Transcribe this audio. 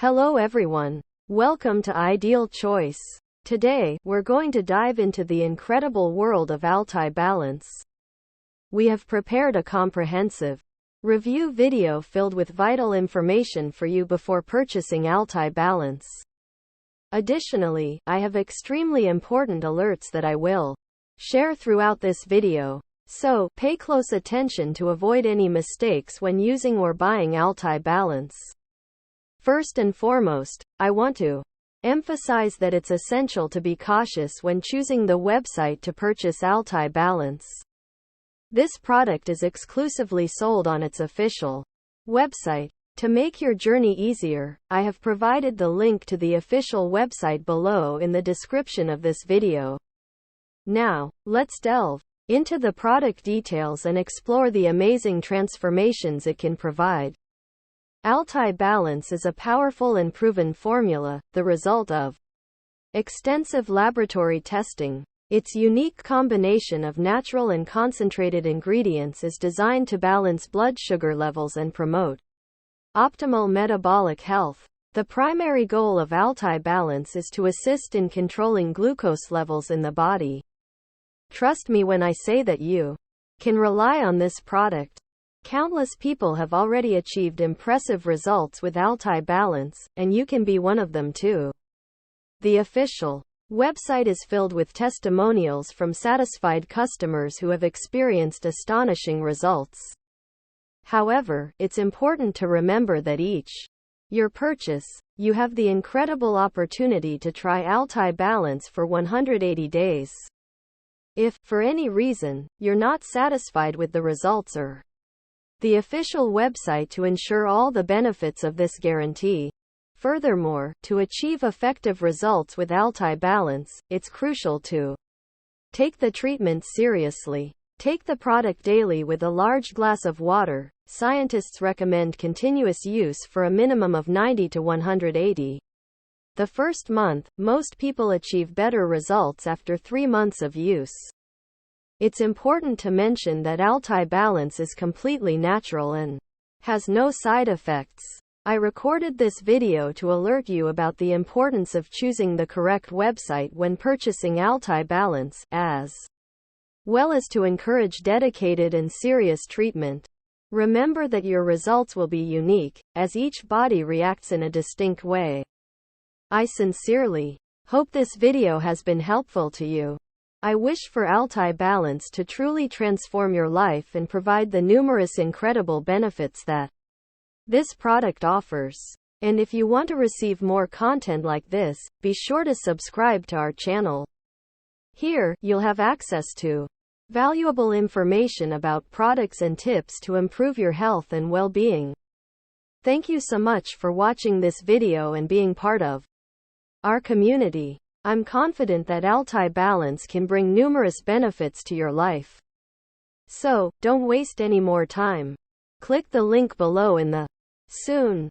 Hello everyone. Welcome to Ideal Choice. Today, we're going to dive into the incredible world of Altai Balance. We have prepared a comprehensive review video filled with vital information for you before purchasing Altai Balance. Additionally, I have extremely important alerts that I will share throughout this video. So, pay close attention to avoid any mistakes when using or buying Altai Balance. First and foremost, I want to emphasize that it's essential to be cautious when choosing the website to purchase Altai Balance. This product is exclusively sold on its official website. To make your journey easier, I have provided the link to the official website below in the description of this video. Now, let's delve into the product details and explore the amazing transformations it can provide. Altai Balance is a powerful and proven formula, the result of extensive laboratory testing. Its unique combination of natural and concentrated ingredients is designed to balance blood sugar levels and promote optimal metabolic health. The primary goal of Altai Balance is to assist in controlling glucose levels in the body. Trust me when I say that you can rely on this product. Countless people have already achieved impressive results with Altai Balance, and you can be one of them too. The official website is filled with testimonials from satisfied customers who have experienced astonishing results. However, it's important to remember that your purchase, you have the incredible opportunity to try Altai Balance for 180 days. If, for any reason, you're not satisfied with the results or the official website to ensure all the benefits of this guarantee. Furthermore, to achieve effective results with Altai Balance, it's crucial to take the treatment seriously. Take the product daily with a large glass of water. Scientists recommend continuous use for a minimum of 90 to 180. The first month, most people achieve better results after 3 months of use. It's important to mention that Altai Balance is completely natural and has no side effects. I recorded this video to alert you about the importance of choosing the correct website when purchasing Altai Balance, as well as to encourage dedicated and serious treatment. Remember that your results will be unique, as each body reacts in a distinct way. I sincerely hope this video has been helpful to you. I wish for Altai Balance to truly transform your life and provide the numerous incredible benefits that this product offers. And if you want to receive more content like this, be sure to subscribe to our channel. Here, you'll have access to valuable information about products and tips to improve your health and well-being. Thank you so much for watching this video and being part of our community. I'm confident that Altai Balance can bring numerous benefits to your life. So, don't waste any more time. Click the link below in the soon